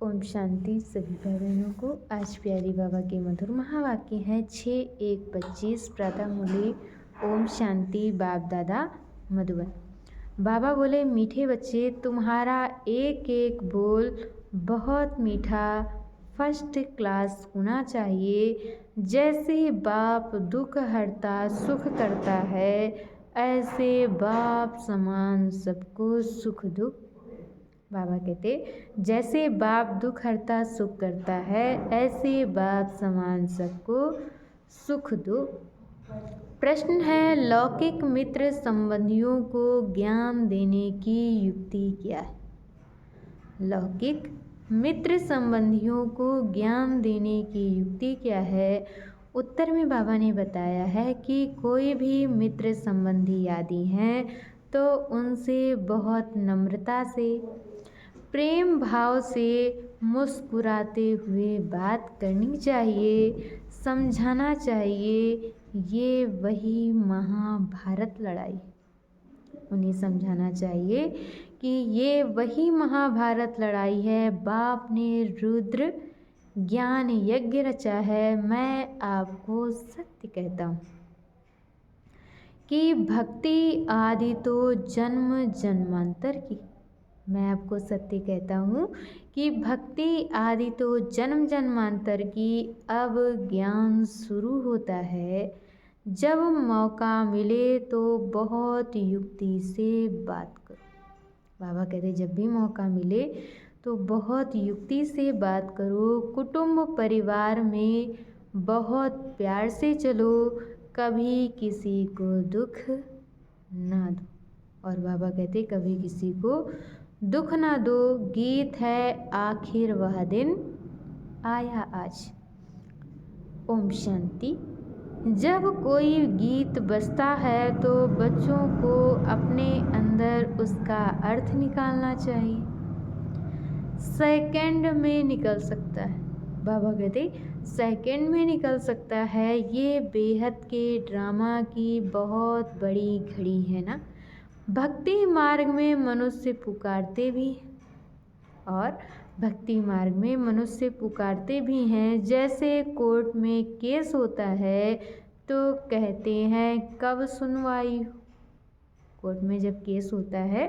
ओम शांति। सभी भाई बहनों को आज प्यारी बाबा के मधुर महावाक्य हैं 6:1:25 प्रातः मुरली। ओम शांति। बाप दादा मधुबन। बाबा बोले, मीठे बच्चे, तुम्हारा एक एक बोल बहुत मीठा फर्स्ट क्लास होना चाहिए। जैसे बाप दुख हरता सुख करता है, ऐसे बाप समान सबको सुख दुख। बाबा कहते, जैसे बाप दुख हरता सुख करता है, ऐसे बाप समान सबको सुख दुख। प्रश्न है, लौकिक मित्र संबंधियों को ज्ञान देने की युक्ति क्या है? लौकिक मित्र संबंधियों को ज्ञान देने की युक्ति क्या है? उत्तर में बाबा ने बताया है कि कोई भी मित्र संबंधी आदि हैं तो उनसे बहुत नम्रता से, प्रेम भाव से, मुस्कुराते हुए बात करनी चाहिए, समझाना चाहिए। ये वही महाभारत लड़ाई, उन्हें समझाना चाहिए कि ये वही महाभारत लड़ाई है। बाप ने रुद्र ज्ञान यज्ञ रचा है। मैं आपको सत्य कहता हूँ कि भक्ति आदि तो जन्म जन्मांतर की। मैं आपको सत्य कहता हूँ कि भक्ति आदि तो जन्म जन्मांतर की। अब ज्ञान शुरू होता है। जब मौका मिले तो बहुत युक्ति से बात करो। बाबा कहते, जब भी मौका मिले तो बहुत युक्ति से बात करो। कुटुंब परिवार में बहुत प्यार से चलो, कभी किसी को दुख ना दो। और बाबा कहते, कभी किसी को दुख ना दो। गीत है, आखिर वह दिन आया आज। ओम शांति। जब कोई गीत बजता है तो बच्चों को अपने अंदर उसका अर्थ निकालना चाहिए। सेकंड में निकल सकता है। बाबा कहते, सेकंड में निकल सकता है। ये बेहद के ड्रामा की बहुत बड़ी घड़ी है ना। भक्ति मार्ग में मनुष्य पुकारते भी और भक्ति मार्ग में मनुष्य पुकारते भी हैं। जैसे कोर्ट में केस होता है तो कहते हैं कब सुनवाई हो। कोर्ट में जब केस होता है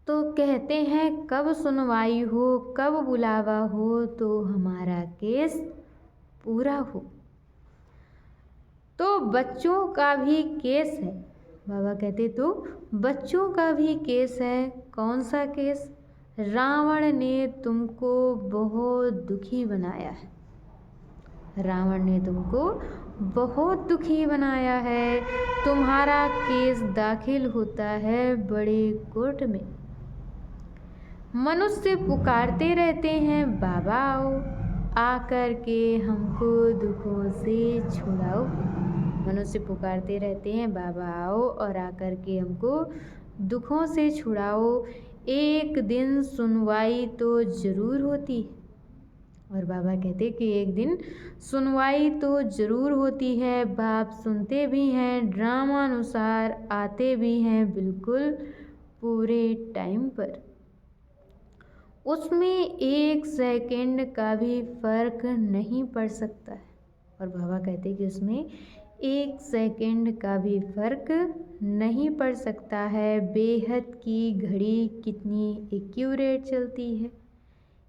तो कहते हैं कब सुनवाई हो, कब बुलावा हो तो हमारा केस पूरा हो। तो बच्चों का भी केस है। बाबा कहते, तो बच्चों का भी केस है। कौन सा केस? रावण ने तुमको बहुत दुखी बनाया है। रावण ने तुमको बहुत दुखी बनाया है। तुम्हारा केस दाखिल होता है बड़े कोर्ट में। मनुष्य पुकारते रहते हैं, बाबा आओ, आकर के हमको दुखों से छुड़ाओ। मनुष्य पुकारते रहते हैं, बाबा आओ और आकर के हमको दुखों से छुड़ाओ। एक दिन सुनवाई तो ज़रूर होती है। और बाबा कहते कि एक दिन सुनवाई तो ज़रूर होती है। बाप सुनते भी हैं, ड्रामा अनुसार आते भी हैं, बिल्कुल पूरे टाइम पर। उसमें एक सेकंड का भी फर्क नहीं पड़ सकता है। और बाबा कहते कि उसमें एक सेकंड का भी फर्क नहीं पड़ सकता है। बेहद की घड़ी कितनी एक्यूरेट चलती है।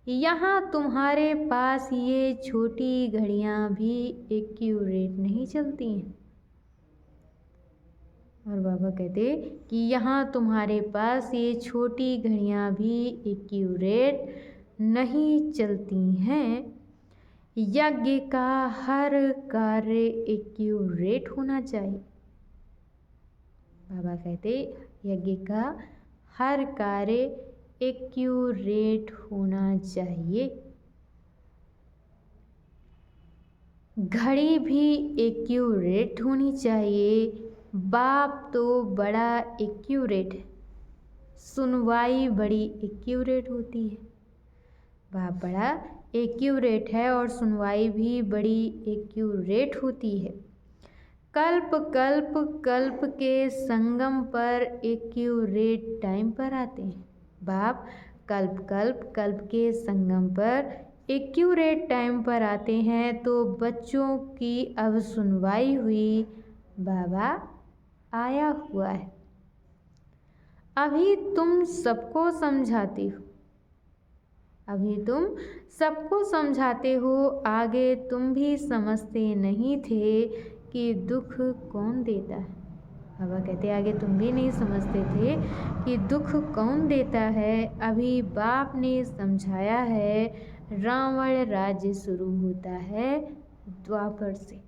यहाँ तुम्हारे पास ये छोटी घड़ियाँ भी एक्यूरेट नहीं चलती हैं। और बाबा कहते कि यहाँ तुम्हारे पास ये छोटी घड़ियाँ भी एक्यूरेट नहीं चलती हैं। यज्ञ का हर कार्य एक्यूरेट होना चाहिए। बाबा कहते, यज्ञ का हर कार्य एक्यूरेट होना चाहिए। घड़ी भी एक्यूरेट होनी चाहिए। बाप तो बड़ा एक्यूरेट है, सुनवाई बड़ी एक्यूरेट होती है। बाप बड़ा एक्यूरेट है और सुनवाई भी बड़ी एक्यूरेट होती है। कल्प कल्प कल्प के संगम पर एक्यूरेट टाइम पर आते हैं। बाप कल्प कल्प कल्प के संगम पर एक्यूरेट टाइम पर आते हैं। तो बच्चों की अब सुनवाई हुई। बाबा आया हुआ है। अभी तुम सबको समझाती हो, अभी तुम सबको समझाते हो, आगे तुम भी समझते नहीं थे कि दुख कौन देता है। बाबा कहते आगे तुम भी नहीं समझते थे कि दुख कौन देता है। अभी बाप ने समझाया है। रावण राज्य शुरू होता है द्वापर से।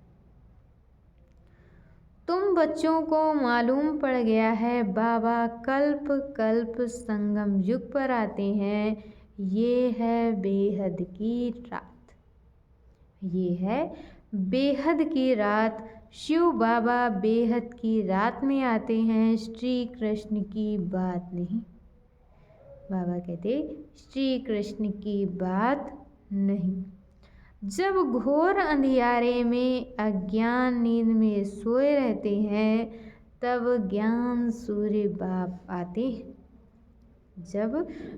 तुम बच्चों को मालूम पड़ गया है बाबा कल्प कल्प संगम युग पर आते हैं। ये है बेहद की रात, ये है बेहद की रात। शिव बाबा बेहद की रात में आते हैं, श्री कृष्ण की बात नहीं। बाबा कहते श्री कृष्ण की बात नहीं। जब घोर अंधियारे में अज्ञान नींद में सोए रहते हैं, तब ज्ञान सूर्य बाप आते हैं। जब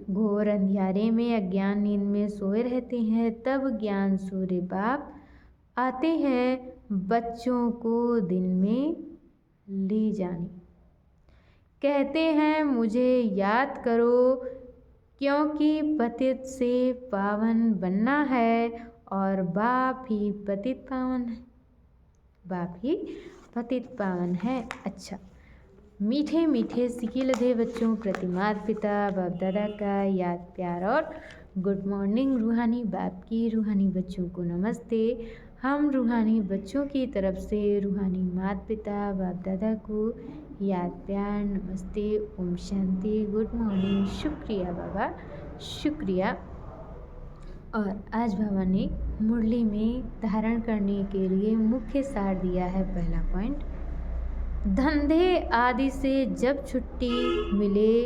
घोर अंधियारे में अज्ञान नींद में सोए रहते हैं, तब ज्ञान सूर्य बाप आते हैं बच्चों को दिन में ले जाने। कहते हैं मुझे याद करो, क्योंकि पतित से पावन बनना है और बाप ही पतित पावन है। बाप ही पतित पावन है। अच्छा, मीठे मीठे सिके लधे बच्चों प्रति माता पिता बाप दादा का याद प्यार और गुड मॉर्निंग। रूहानी बाप की रूहानी बच्चों को नमस्ते। हम रूहानी बच्चों की तरफ से रूहानी माता पिता बाप दादा को याद प्यार नमस्ते, ओम शांति, गुड मॉर्निंग, शुक्रिया बाबा, शुक्रिया। और आज बाबा ने मुरली में धारण करने के लिए मुख्य सार दिया है। पहला पॉइंट, धंधे आदि से जब छुट्टी मिले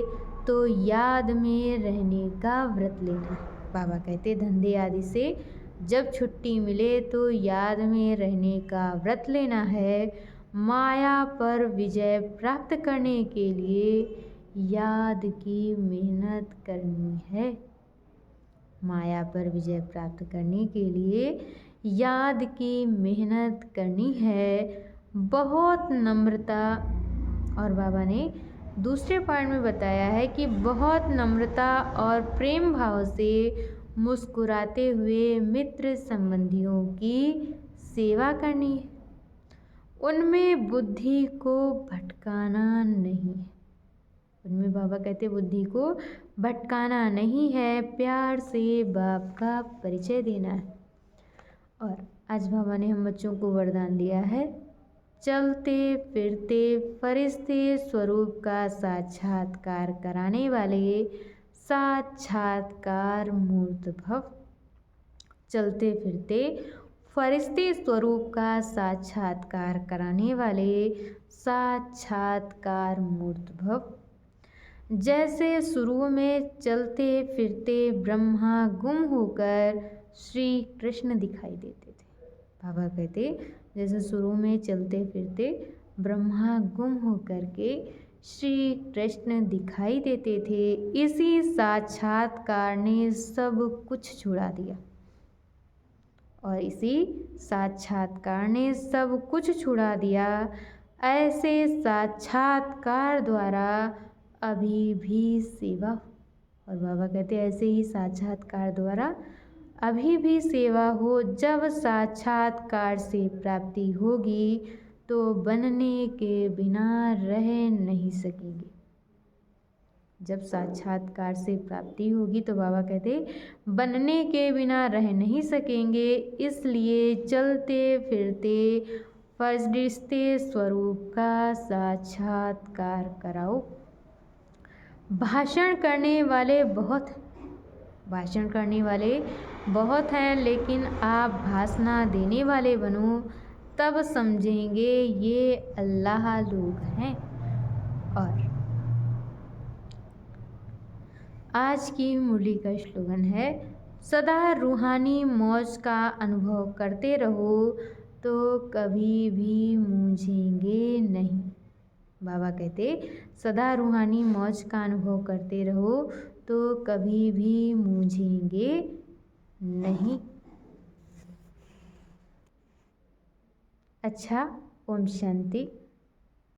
तो याद में रहने का व्रत लेना। बाबा कहते धंधे आदि से जब छुट्टी मिले तो याद में रहने का व्रत लेना है। माया पर विजय प्राप्त करने के लिए याद की मेहनत करनी है। माया पर विजय प्राप्त करने के लिए याद की मेहनत करनी है। बहुत नम्रता, और बाबा ने दूसरे पॉइंट में बताया है कि बहुत नम्रता और प्रेम भाव से मुस्कुराते हुए मित्र संबंधियों की सेवा करनी है। उनमें बुद्धि को भटकाना नहीं है। उनमें बाबा कहते बुद्धि को भटकाना नहीं है, प्यार से बाप का परिचय देना है। और आज बाबा ने हम बच्चों को वरदान दिया है, चलते फिरते फरिश्ते स्वरूप का साक्षात्कार कराने वाले साक्षात्कार मूर्त भव। चलते फिरते फरिश्ते स्वरूप का साक्षात्कार कराने वाले साक्षात्कार मूर्त भव। जैसे शुरू में चलते फिरते ब्रह्मा गुम होकर श्री कृष्ण दिखाई देते थे। बाबा कहते जैसे शुरू में चलते फिरते ब्रह्मा गुम होकर के श्री कृष्ण दिखाई देते थे, इसी साक्षात्कार ने सब कुछ छुड़ा दिया। और इसी साक्षात्कार ने सब कुछ छुड़ा दिया। ऐसे साक्षात्कार द्वारा अभी भी सेवा, और बाबा कहते ऐसे ही साक्षात्कार द्वारा अभी भी सेवा हो। जब साक्षात्कार से प्राप्ति होगी तो बनने के बिना रह नहीं सकेंगे। जब साक्षात्कार से प्राप्ति होगी तो बाबा कहते बनने के बिना रह नहीं सकेंगे। इसलिए चलते फिरते फरिश्ते स्वरूप का साक्षात्कार कराओ। भाषण करने वाले बहुत हैं, लेकिन आप भाषण देने वाले बनो, तब समझेंगे ये अल्लाह लोग हैं। और आज की मुरली का स्लोगन है, सदा रूहानी मौज का अनुभव करते रहो तो कभी भी मूंझेंगे नहीं। बाबा कहते सदा रूहानी मौज का अनुभव करते रहो तो कभी भी मूझेंगे नहीं। अच्छा, ओम शांति।